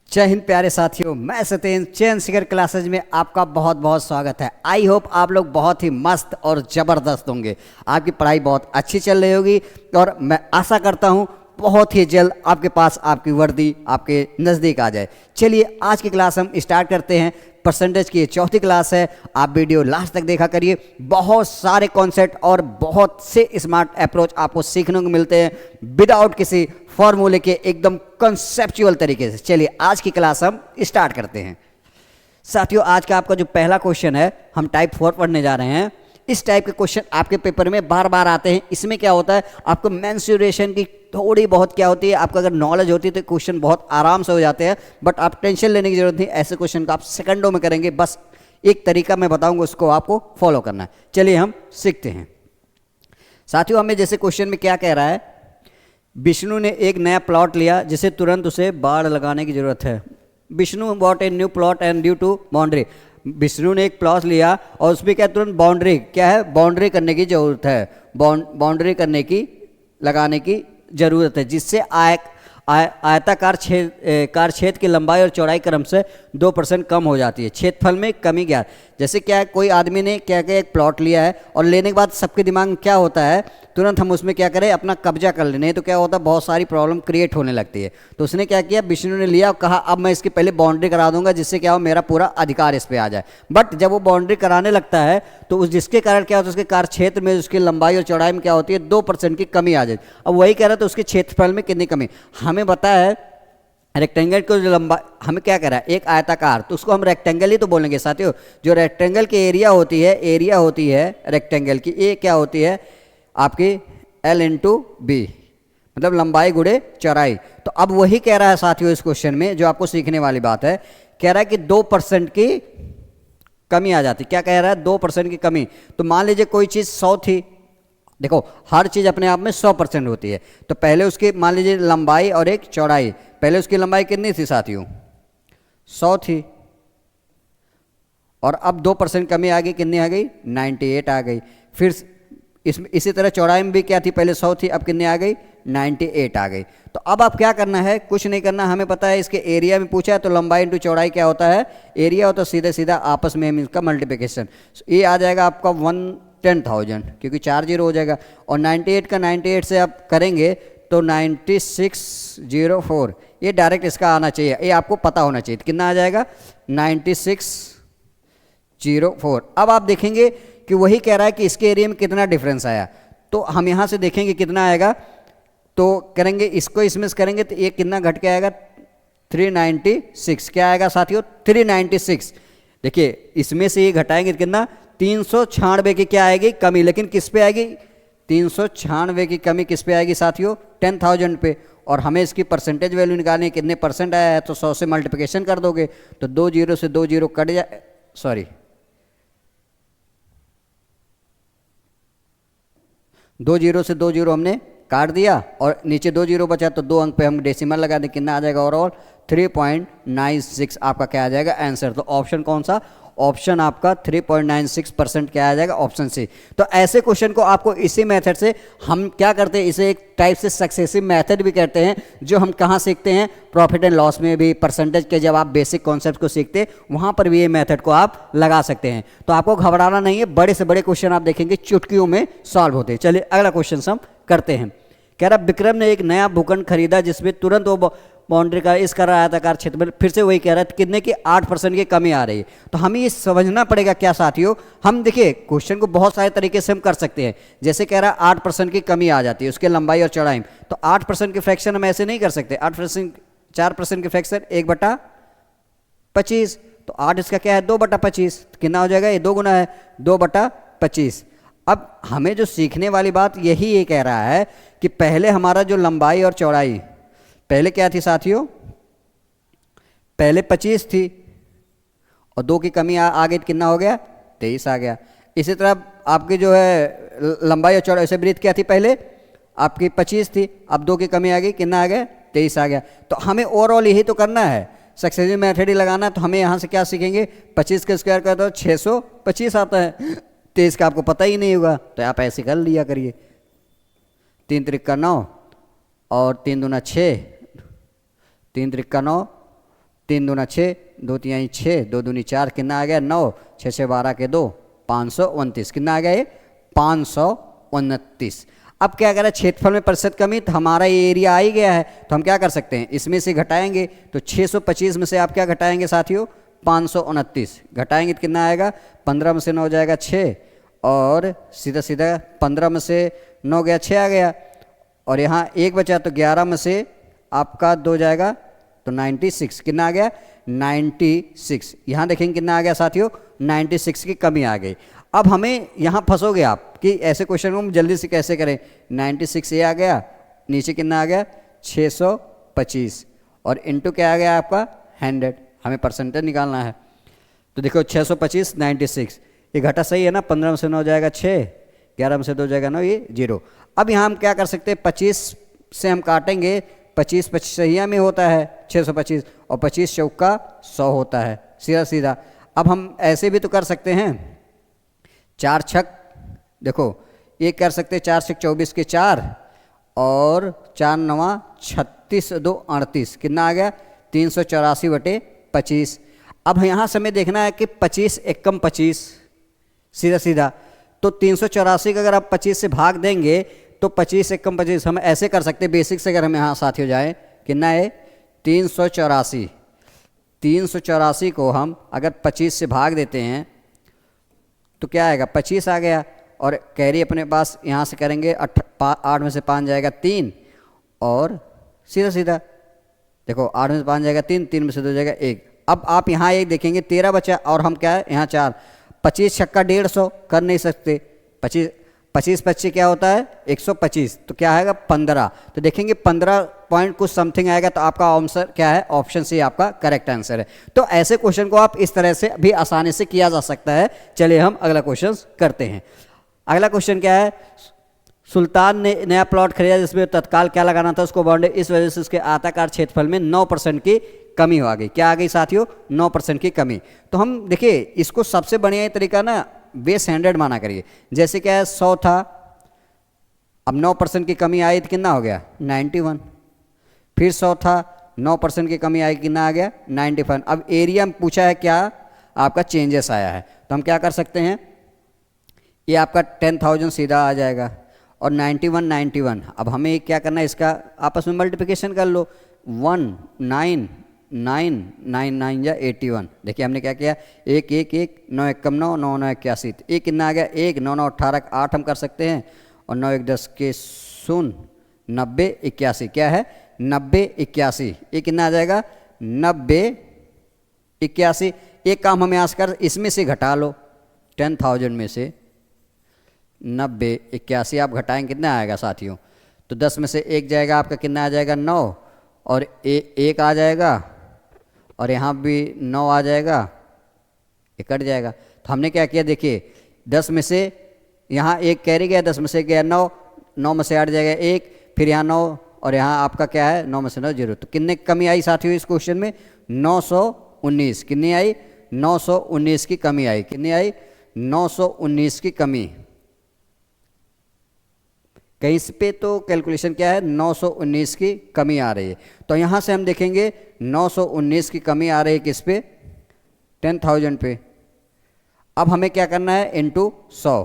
जय हिंद प्यारे साथियों, मैं सत्येंद्र चैन शिखर क्लासेज में आपका बहुत बहुत स्वागत है। आई होप आप लोग बहुत ही मस्त और ज़बरदस्त होंगे, आपकी पढ़ाई बहुत अच्छी चल रही होगी और मैं आशा करता हूँ बहुत ही जल्द आपके पास आपकी वर्दी आपके नज़दीक आ जाए। चलिए आज की क्लास हम स्टार्ट करते हैं। परसेंटेज की चौथी क्लास है, आप वीडियो लास्ट तक देखा करिए। बहुत सारे कॉन्सेप्ट और बहुत से स्मार्ट अप्रोच आपको सीखने को मिलते हैं विदाउट किसी फॉर्मूले के, एकदम कंसेप्चुअल तरीके से। चलिए आज की क्लास हम स्टार्ट करते हैं। साथियों, आज का आपका जो पहला क्वेश्चन है, हम टाइप 4 पढ़ने जा रहे हैं। इस टाइप के क्वेश्चन आपके पेपर में बार बार आते हैं। इसमें क्या होता है, आपको मेंसुरेशन की थोड़ी बहुत क्या होती है, आपको अगर नॉलेज होती है तो क्वेश्चन बहुत आराम से हो जाते हैं। बट आप टेंशन लेने की जरूरत नहीं, ऐसे क्वेश्चन को आप सेकंडों में करेंगे। बस एक तरीका मैं बताऊंगा, उसको आपको फॉलो करना है। चलिए हम सीखते हैं। साथियों, हमें जैसे क्वेश्चन में क्या कह रहा है, विष्णु ने एक नया प्लॉट लिया जिसे तुरंत उसे बाड़ लगाने की जरूरत है। Vishnu bought a new plot and due to boundary. Vishnu ने एक प्लॉट लिया और उसमें क्या तुरंत बाउंड्री क्या है, बाउंड्री करने की जरूरत है। बाउंड्री करने की लगाने की जरूरत है, जिससे आयताकार क्षेत्र की लंबाई और चौड़ाई क्रम से 2% कम हो जाती है। क्षेत्रफल में कमी क्या, जैसे क्या है, कोई आदमी ने क्या क्या एक प्लॉट लिया है और लेने के बाद सबके दिमाग में क्या होता है, तुरंत हम उसमें क्या करें, अपना कब्जा कर लें, नहीं तो क्या होता है बहुत सारी प्रॉब्लम क्रिएट होने लगती है। तो उसने क्या किया, विष्णु ने लिया और कहा अब मैं इसकी पहले बाउंड्री करा दूंगा, जिससे क्या हो मेरा पूरा अधिकार इस पर आ जाए। बट जब वो बाउंड्री कराने लगता है तो उस जिसके कारण क्या होता है, उसके कार्य क्षेत्र में उसकी लंबाई और चौड़ाई में क्या होती है, 2% की कमी आ जाती है। अब वही कह रहा है तो उसके क्षेत्रफल में कितनी कमी, हमें पता है रेक्टेंगल को जो लंबा हमें क्या कह रहा है, एक आयताकार, तो उसको हम रेक्टेंगल ही तो बोलेंगे साथियों। जो रेक्टेंगल की एरिया होती है रेक्टेंगल की, ये क्या होती है आपकी L इंटू बी, मतलब लंबाई गुणे चौड़ाई। तो अब वही कह रहा है साथियों इस क्वेश्चन में, जो आपको सीखने वाली बात है, कह रहा है कि 2% की कमी आ जाती। क्या कह रहा है, 2% की कमी। तो मान लीजिए कोई चीज़ 100 थी, देखो हर चीज़ अपने आप में 100% होती है। तो पहले उसकी मान लीजिए लंबाई और एक चौड़ाई, पहले उसकी लंबाई कितनी थी साथियों, 100 थी, और अब 2% कमी आ गई, कितनी आ गई, 98 आ गई। फिर इसमें इसी तरह चौड़ाई में भी क्या थी, पहले 100 थी, अब कितनी आ गई, 98 आ गई। तो अब आप क्या करना है, कुछ नहीं करना, हमें पता है इसके एरिया में पूछा है तो लंबाई इंटू चौड़ाई क्या होता है, एरिया होता है, सीधा सीधा आपस में इसका मल्टीप्लिकेशन। ये आ जाएगा आपका 110,000, क्योंकि 4 जीरो हो जाएगा, और 98 का 98 से आप करेंगे तो 9604, ये डायरेक्ट इसका आना चाहिए, ये आपको पता होना चाहिए। कितना आ जाएगा, 9604। अब आप देखेंगे कि वही कह रहा है कि इसके एरिया में कितना डिफरेंस आया, तो हम यहाँ से देखेंगे कितना आएगा, तो करेंगे इसको इसमें से करेंगे तो ये कितना घट के आएगा, 396। क्या आएगा साथियों, 396। देखिए इसमें से ये घटाएंगे तो कितना, 396 की क्या आएगी, कमी। लेकिन किस पे आएगी, 396 की कमी किस पे आएगी साथियों, 10,000 पे। और हमें इसकी परसेंटेज वैल्यू निकालनी, कितने परसेंट आया है, तो 100 से मल्टीप्लिकेशन कर दोगे तो 2 जीरो से 2 जीरो कट जाए, सॉरी 2 जीरो से 2 जीरो हमने काट दिया, और नीचे 2 जीरो बचा तो 2 अंक पे हम डेसिमल लगा दें, कितना आ जाएगा ओवरऑल, 3.96 आपका क्या आ जाएगा आंसर। तो ऑप्शन कौन सा, ऑप्शन आपका 3.96% क्या आ जाएगा, ऑप्शन सी। तो ऐसे क्वेश्चन को आपको इसी मेथड से हम क्या करते हैं, इसे एक टाइप से सक्सेसिव मेथड भी कहते हैं, जो हम कहाँ सीखते हैं, प्रॉफिट एंड लॉस में भी, परसेंटेज के जब आप बेसिक कॉन्सेप्ट को सीखते हैं वहाँ पर भी ये मेथड को आप लगा सकते हैं। तो आपको घबराना नहीं है, बड़े से बड़े क्वेश्चन आप देखेंगे चुटकियों में सॉल्व होते हैं। चलिए अगला क्वेश्चन हम करते हैं। कह रहा विक्रम ने एक नया भूखंड खरीदा जिसमें तुरंत वो बाउंड्री का इस कर आयताकार क्षेत्र में, फिर से वही कह रहा है कितने की 8% की कमी आ रही है। तो हमें ये समझना पड़ेगा क्या साथियों, हम देखिए क्वेश्चन को बहुत सारे तरीके से हम कर सकते हैं। जैसे कह रहा है 8% की कमी आ जाती है उसके लंबाई और चौड़ाई में, तो 8% की फ्रैक्शन हम ऐसे नहीं कर सकते। 8% 4% की फ्रैक्शन 1/25, तो 8 इसका क्या है, 2/25, कितना हो जाएगा, ये 2 गुना है, 2/25। अब हमें जो सीखने वाली बात यही ये कह रहा है कि पहले हमारा जो लंबाई और चौड़ाई, पहले क्या थी साथियों, पहले 25 थी और 2 की कमी आ गई, कितना हो गया, 23 आ गया। इसी तरह आपकी जो है लंबाई और चौड़ाई से वृत्त क्या थी, पहले आपकी 25 थी, अब 2 की कमी आ गई, कितना आ गया, 23 आ गया। तो हमें ओवरऑल यही तो करना है, सक्सेसिव मेथड ही लगाना है। तो हमें यहाँ से क्या सीखेंगे, 25 का स्क्वायर करते हो 625 आता है, 23 का आपको पता ही नहीं होगा, तो आप ऐसे कर लिया करिए, 3 त्रिक 9 और 3 दूना 6, 3 त्रिक 9 तीन दूना 6, दो तिहाई 6, दो दूनी 4, कितना आ गया 9, 6 6 12 के 2, 529, कितना आ गया ये 529। अब क्या करें, क्षेत्रफल में प्रतिशत कमी, तो हमारा ये एरिया आ ही गया है, तो हम क्या कर सकते हैं, इसमें से घटाएंगे, तो 625 में से आप क्या घटाएंगे साथियों, 529 घटाएंगे तो कितना आएगा, 15 में से 9 जाएगा 6, और सीधा सीधा 15 में से 9 गया 6 आ गया, और यहाँ 1 बचा तो 11 में से आपका 2 जाएगा तो 96, कितना आ गया 96। यहाँ देखेंगे कितना आ गया साथियों, 96 की कमी आ गई। अब हमें यहाँ फंसोगे आप कि ऐसे क्वेश्चन को हम जल्दी से कैसे करें, 96 ये आ गया, नीचे कितना आ गया 625, और इनटू क्या आ गया आपका 100, हमें परसेंटेज निकालना है। तो देखो 625 96, ये घटा सही है ना, 15 में से 9 जाएगा 6, 11 में से 2 जाएगा 9, ये 0। अब यहाँ हम क्या कर सकते हैं, 25 से हम काटेंगे, 25 25 सहिया में होता है 625, और 25 चौका 100 होता है, सीधा सीधा। अब हम ऐसे भी तो कर सकते हैं, 4 छक, देखो ये कर सकते हैं, 4 छक 24 के 4, और 4 9 36 2 38, कितना आ गया 384/25। अब यहाँ से हमें देखना है कि 25 एकम 25, सीधा सीधा, तो 384 का अगर आप 25 से भाग देंगे तो 25 एकम 25, हम ऐसे कर सकते हैं बेसिक से, अगर हम यहाँ साथियों जाएँ, कितना है 384, 384 को हम अगर 25 से भाग देते हैं तो क्या आएगा 25 आ गया, और कैरी अपने पास यहाँ से करेंगे 8 में से 5 जाएगा 3, और सीधा सीधा देखो 8 में से 5 जाएगा 3, 3 में से 2 जाएगा 1। अब आप यहाँ एक देखेंगे 13 बचा, और हम क्या है यहाँ 4, 25 छक्का 150 कर नहीं सकते, 25 25 25 क्या होता है 125, तो क्या आएगा 15, तो देखेंगे 15 पॉइंट कुछ समथिंग आएगा, तो आपका आंसर क्या है, ऑप्शन सी आपका करेक्ट आंसर है। तो ऐसे क्वेश्चन को आप इस तरह से भी आसानी से किया जा सकता है। चलिए हम अगला क्वेश्चन करते हैं। अगला क्वेश्चन क्या है, सुल्तान ने नया प्लॉट खरीदा जिसमें तत्काल क्या लगाना था उसको बाउंड्री, इस वजह से उसके आयताकार क्षेत्रफल में 9% की कमी आ गई। क्या आ गई साथियों, 9% की कमी। तो हम देखिए इसको सबसे बढ़िया तरीका ना बेस 100 माना करिए। जैसे क्या है 100 था, अब 9% की कमी आई तो कितना हो गया 91, फिर 100 था 9% की कमी आई, कितना आ गया 95। अब एरिया में पूछा है क्या आपका चेंजेस आया है, तो हम क्या कर सकते हैं, ये आपका 10,000 सीधा आ जाएगा, और 91 91, अब हमें क्या करना है, इसका आपस में मल्टीप्लिकेशन कर लो, 1 9 9 9 9 या 81। देखिए हमने क्या किया, 1 1 1 9 1 9 9 9 81, तो एक कितना आ गया 1 9 9 18 8 हम कर सकते हैं, और 9 1 10 के 0 90 81, क्या है 90 81, ये कितना आ जाएगा 90 81। एक काम हमें आज कर, इसमें से घटा लो 10,000 में से 90 81 आप घटाएंगे कितना आएगा साथियों, तो 10 में से 1 जाएगा आपका, कितना आ जाएगा 9, और 1 आ जाएगा, और यहाँ भी 9 आ जाएगा, ये कट जाएगा। तो हमने क्या किया, देखिए 10 में से यहाँ 1 कैरी गया, 10 में से गया 9, 9 में से 8 जाएगा 1, फिर यहाँ 9, और यहाँ आपका क्या है 9 में से 9 0। तो कितने कमी आई साथियों इस क्वेश्चन में, 919। कितनी आई 919 की कमी आई, कितनी आई 919 की कमी। कहीं पे तो कैलकुलेशन क्या है 919 की कमी आ रही है, तो यहाँ से हम देखेंगे 919 की कमी आ रही है किस पे 10,000 पे। अब हमें क्या करना है इनटू 100,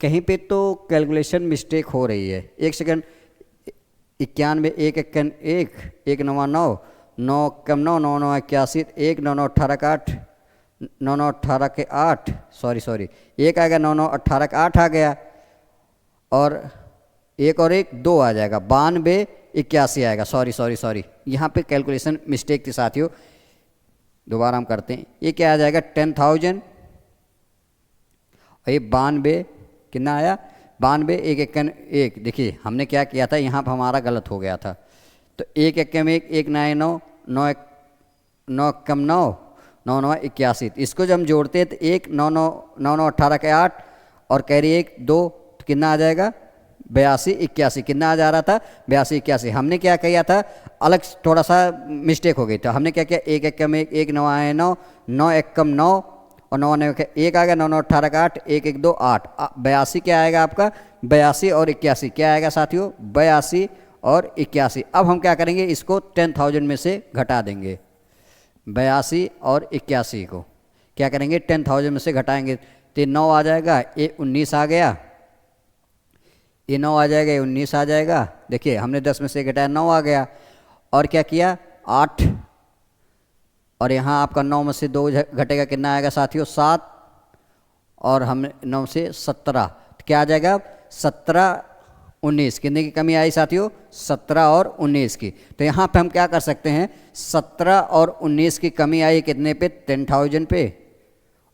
कहीं पे तो कैलकुलेशन मिस्टेक हो रही है, 1 सेकंड, 91 1 1 1 1 9 9 9 कम 9 9 9 81 1 9 9 18 का 8 9 9 18 के 8, सॉरी 1 आ गया, 9 9 18 का 8 आ गया, और 1 और 1 2 आ जाएगा, 92 81 आएगा। सॉरी यहाँ पे कैलकुलेशन मिस्टेक थी साथियों, दोबारा हम करते हैं। ये क्या आ जाएगा 10,000, और ये 92 कितना आया 92 1 1 1। देखिए हमने क्या किया था, यहाँ पर हमारा गलत हो गया था, तो 1 1 1 1 9 9 9 9 कम 9 9 9 81, इसको जब हम जोड़ते हैं तो 1 9 9 9 9 18 के 8, और कैरी 1 2, तो कितना आ जाएगा 82 81, कितना आ जा रहा था 82 81। हमने क्या किया था, अलग थोड़ा सा मिस्टेक हो गई, तो हमने क्या किया 1 1 कम 1 1 9 आए 9 9 1 कम 9, और 9 9 1 आ गया, 9 9 18 का 8 1 1 2 8, 82 क्या आएगा आपका 82 और 81, क्या आएगा साथियों 82 और 81। अब हम क्या करेंगे, इसको 10,000 में से घटा देंगे। 82 और 81 को क्या करेंगे, 10,000 में से घटाएंगे तो 9 आ जाएगा, ये 19 आ गया, ये 9 आ जाएगा, ये 19 आ जाएगा। देखिए हमने 10 में से घटाया 9 आ गया, और क्या किया 8, और यहाँ आपका 9 में से 2 घटेगा, कितना आएगा साथियों 7, और हम 9 से 17, तो क्या आ जाएगा 17 19, कितने की कमी आई साथियों 17 और 19 की। तो यहाँ पे हम क्या कर सकते हैं, 17 और 19 की कमी आई कितने पे 10,000 पे,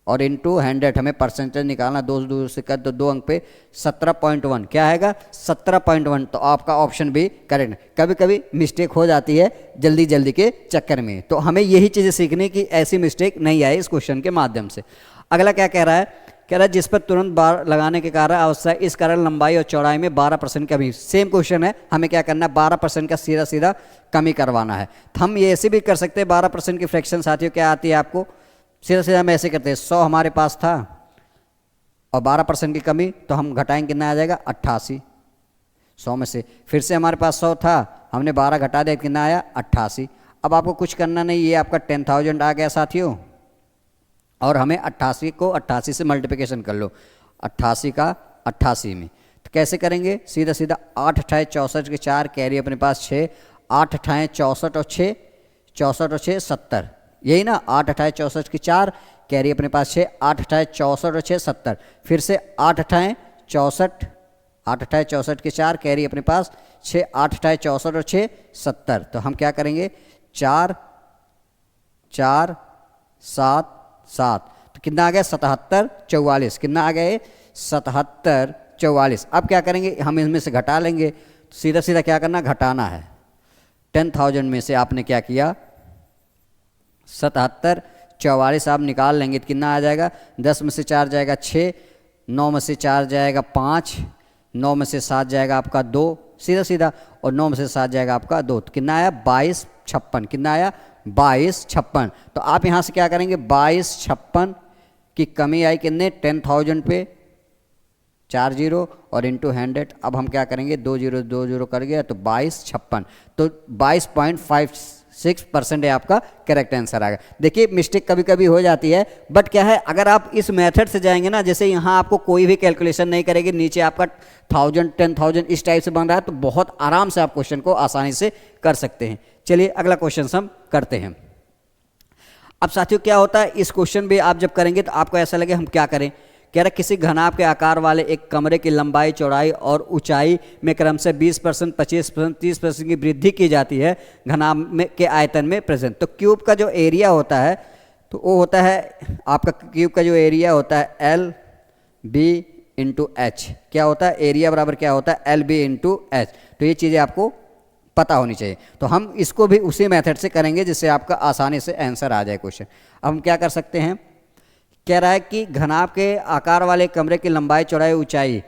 और इंटू 100 हमें परसेंटेज निकालना, 2 दूर से कर दो 2 अंक पे 17.1 क्या आएगा 17.1। तो आपका ऑप्शन भी करेक्ट। कभी कभी मिस्टेक हो जाती है जल्दी जल्दी के चक्कर में, तो हमें यही चीज़ें सीखने की ऐसी मिस्टेक नहीं आई इस क्वेश्चन के माध्यम से। अगला क्या कह रहा है, कह रहा है जिस पर तुरंत बार लगाने के कारण अवस्था, इस कारण लंबाई और चौड़ाई में 12% कमी। सेम क्वेश्चन है, हमें क्या करना है 12% का सीधा सीधा कमी करवाना है। तो हम ये ऐसे भी कर सकते हैं, 12% की फ्रैक्शन साथियों क्या आती है आपको, सीधा सीधा हम ऐसे करते हैं, 100 हमारे पास था और 12% की कमी, तो हम घटाएंगे कितना आ जाएगा 88, 100 में से फिर से हमारे पास 100 था, हमने 12 घटा दिया, कितना आया 88। अब आपको कुछ करना नहीं, ये आपका 10,000 आ गया साथियों, और हमें 88 को 88 से मल्टीप्लिकेशन कर लो, 88 का 88 में, तो कैसे करेंगे सीधा सीधा 8 अठाए 64 के 4 कैरी अपने पास 6, 8 अठाए 64 और 6, 64 और 6 70, यही ना 8 अठाए 64 की 4 कैरी अपने पास 6, 8 अठाए 64 और 6 70, फिर से 8 अठाए 64, 8 अठाए 64 के 4 कैरी अपने पास 6, 8 अठाए 64 और 6 70। तो हम क्या करेंगे 4 4 7 7, तो कितना आ गया 77 44, कितना आ गया 77 44। अब क्या करेंगे हम इसमें से घटा लेंगे, तो सीधा सीधा क्या करना घटाना है। 10,000 में से आपने क्या किया 77 44 आप निकाल लेंगे तो कितना आ जाएगा, 10 में से 4 जाएगा 6, 9 में से 4 जाएगा 5, 9 में से 7 जाएगा आपका 2 सीधा सीधा, और 9 में से 7 जाएगा आपका 2, तो कितना आया 22 56, कितना आया 22 56। तो आप यहाँ से क्या करेंगे 22 56 की कमी आई कितने 10,000 पे 4 जीरो और इंटू 100। अब हम क्या करेंगे 2 जीरो 2 जीरो कर गया, तो 22 56, तो 22.56% है आपका करेक्ट आंसर आएगा। देखिए मिस्टेक कभी कभी हो जाती है, बट क्या है अगर आप इस मेथड से जाएंगे ना, जैसे यहाँ आपको कोई भी कैलकुलेशन नहीं करेगी, नीचे आपका 1000 10,000 इस टाइप से बन रहा है, तो बहुत आराम से आप क्वेश्चन को आसानी से कर सकते हैं। चलिए अगला क्वेश्चन हम करते हैं। अब साथियों क्या होता है, इस क्वेश्चन भी आप जब करेंगे तो आपको ऐसा लगे हम क्या करें। कह रहा किसी घनाभ के आकार वाले एक कमरे की लंबाई चौड़ाई और ऊंचाई में क्रमशः 20% 25% 30% की वृद्धि की जाती है घनाभ में के आयतन में प्रेजेंट। तो क्यूब का जो एरिया होता है तो वो होता है आपका, क्यूब का जो एरिया होता है एल बी इंटू एच, क्या होता है एरिया बराबर क्या होता है एल बी इंटू एच। तो ये चीज़ें आपको पता होनी चाहिए। तो हम इसको भी उसी मेथड से करेंगे जिससे आपका आसानी से आंसर आ जाए क्वेश्चन। अब हम क्या कर सकते हैं, कह रहा है कि घनाभ के आकार वाले कमरे की लंबाई चौड़ाई ऊंचाई,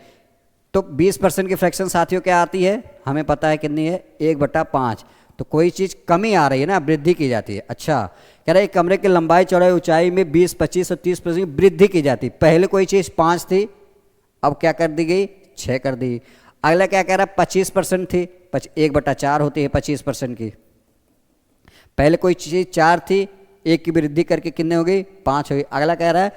तो 20% की फ्रैक्शन साथियों क्या आती है हमें पता है कितनी है 1/5। तो कोई चीज़ कमी आ रही है ना, वृद्धि की जाती है। अच्छा कह रहा है कमरे की लंबाई चौड़ाई ऊंचाई में 20 25 और 30% की वृद्धि की जाती है। पहले कोई चीज़ 5 थी, अब क्या कर दी गई 6 कर दी। अगला क्या कह रहा है 25% थी, 1/4 होती है 25% की। पहले कोई चीज़ 4 थी, 1 की वृद्धि करके कितने हो गई 5 हो गई। अगला कह रहा है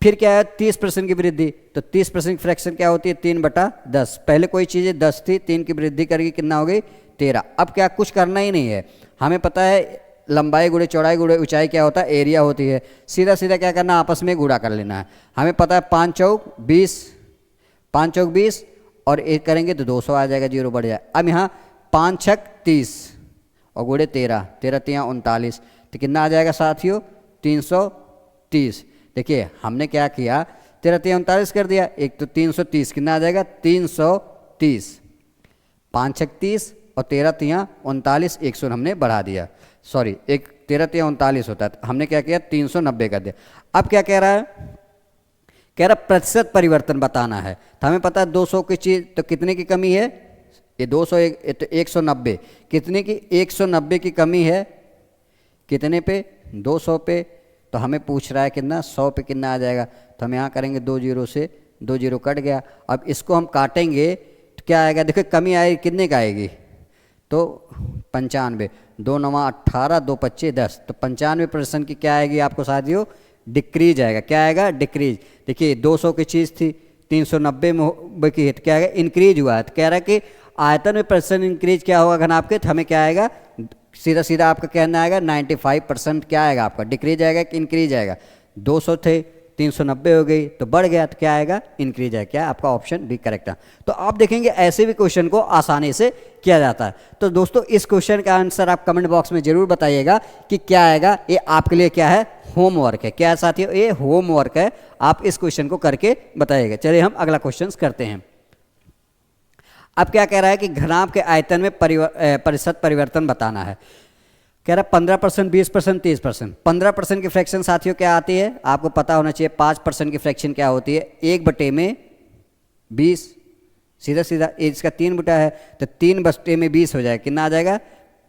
फिर क्या है 30% की वृद्धि, तो 30% की फ्रैक्शन क्या होती है 3/10। पहले कोई चीज़ें 10 थी, 3 की वृद्धि करके कितना हो गई 13। अब क्या कुछ करना ही नहीं है, हमें पता है लंबाई गुणे चौड़ाई गुणे ऊंचाई क्या होता है एरिया होती है। सीधा सीधा क्या करना आपस में गुणा कर लेना है। हमें पता है 5 चौक 20, 5 चौक 20 और 1 करेंगे तो 200 आ जाएगा, 0 बढ़ जाए। अब यहाँ 5 छक 30 और गुणे 13, 13 3 39, तो कितना आ जाएगा साथियों 330। देखिए हमने क्या किया 13 3 39 कर दिया, एक तो 330 कितना आ जाएगा 330, 5 छक 30 और 13 3 39, 100 हमने बढ़ा दिया, सॉरी एक 13 3 39 होता है, तो हमने क्या किया 390 कर दिया। अब क्या कह रहा है, कह रहा प्रतिशत परिवर्तन बताना है। तो हमें पता है 200 की चीज़ तो कितने की कमी है, ये 200 तो 190, कितने की 190 की कमी है, कितने पे 200 पे। तो हमें पूछ रहा है कितना 100 पे कितना आ जाएगा, तो हम यहाँ करेंगे 2 जीरो से 2 जीरो कट गया। अब इसको हम काटेंगे तो क्या आएगा, देखो कमी आएगी कितने का आएगी तो 95, 2 9 18, 2 25 10, तो 95% की क्या आएगी आपको साथियों, डिक्रीज आएगा। क्या आएगा, डिक्रीज। देखिए 200 की चीज़ थी 390 में की, तो क्या आएगा, इंक्रीज हुआ है। तो कह रहा है कि आयतन में परसेंट इंक्रीज क्या होगा घनाभ के, तो हमें क्या आएगा, सीधा सीधा आपका कहना आएगा 95% क्या आएगा आपका, डिक्रीज आएगा कि इंक्रीज आएगा। 200 थे 390 हो गई तो बढ़ गया, तो क्या आएगा, इंक्रीज आएगा। क्या आपका ऑप्शन भी करेक्ट है। तो आप देखेंगे ऐसे भी क्वेश्चन को आसानी से किया जाता है। तो दोस्तों इस क्वेश्चन का आंसर आप कमेंट बॉक्स में जरूर बताइएगा कि क्या आएगा। ये आपके लिए क्या है, होमवर्क है। क्या है साथियों, ये होमवर्क है, आप इस क्वेश्चन को करके बताइएगा। चलिए हम अगला क्वेश्चन करते हैं। अब क्या कह रहा है कि घनाभ के आयतन में प्रतिशत परिवर्तन बताना है। कह रहा है 15%, 20%, 30%। 15% की फ्रैक्शन साथियों क्या आती है, आपको पता होना चाहिए। 5% की फ्रैक्शन क्या होती है, 1/20। सीधा सीधा इसका 3 बटा है तो 3/20 हो जाएगा। कितना आ जाएगा,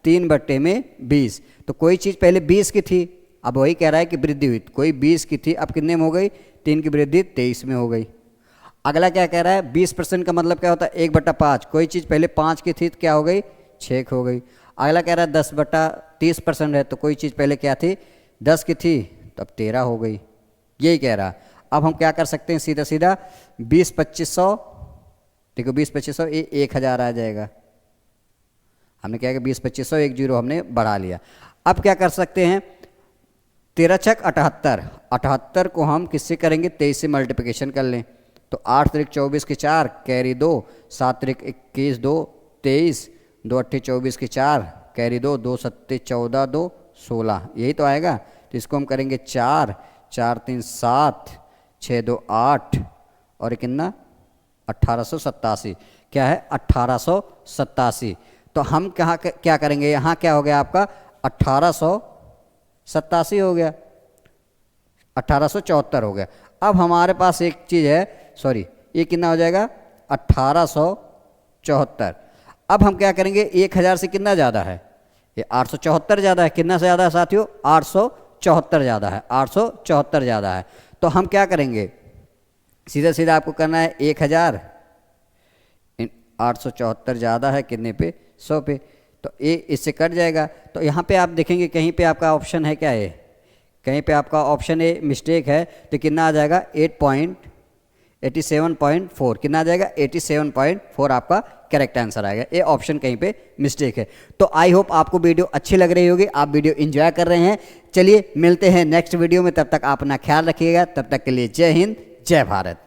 3/20। तो कोई चीज़ पहले 20 की थी, अब वही कह रहा है कि वृद्धि हुई। कोई 20 की थी, अब कितने में हो गई, 3 की वृद्धि 23 में हो गई। अगला क्या कह रहा है, 20% का मतलब क्या होता है, 1/5। कोई चीज़ पहले 5 की थी तो क्या हो गई, 6 हो गई। अगला कह रहा है 10/30% है, तो कोई चीज़ पहले क्या थी, 10 की थी तो अब 13 हो गई। यही कह रहा। अब हम क्या कर सकते हैं, सीधा सीधा 20-2500, देखो 20-2500 ये 1000 आ जाएगा। हमने क्या किया, 20-2500 एक जीरो हमने बढ़ा लिया। अब क्या कर सकते हैं, 13 छक 78, 78 को हम किससे करेंगे, 23 से मल्टीप्लिकेशन कर लें। तो 8 त्रिक 24 के 4 कैरी 2, 7 त्रिक 21 2 23, 2 8 24 के 4 कैरी 2, 2 7 14 2 16, यही तो आएगा। तो इसको हम करेंगे 4 4 3 7 6 2 8 और कितना 1887। क्या है, 1887। तो हम क्या करेंगे, यहाँ क्या हो गया आपका 1887 हो गया, 1874 हो गया। अब हमारे पास एक चीज़ है, सॉरी ये कितना हो जाएगा 1874। अब हम क्या करेंगे, 1000 से कितना ज़्यादा है, ये 874 ज़्यादा है। कितना ज़्यादा है साथियों, 874 ज़्यादा है, 874 ज़्यादा है। तो हम क्या करेंगे, सीधा सीधा आपको करना है 1000 874 ज़्यादा है कितने पे, 100 पे। तो ये इससे कट जाएगा। तो यहाँ पे आप देखेंगे कहीं पे आपका ऑप्शन है क्या है, कहीं पे आपका ऑप्शन ए मिस्टेक है। तो कितना आ जाएगा 87.4, कितना आ जाएगा 87.4 आपका करेक्ट आंसर आएगा। ये ऑप्शन कहीं पे मिस्टेक है। तो आई होप आपको वीडियो अच्छी लग रही होगी, आप वीडियो एंजॉय कर रहे हैं। चलिए मिलते हैं नेक्स्ट वीडियो में, तब तक आप अपना ख्याल रखिएगा। तब तक के लिए जय हिंद, जय भारत।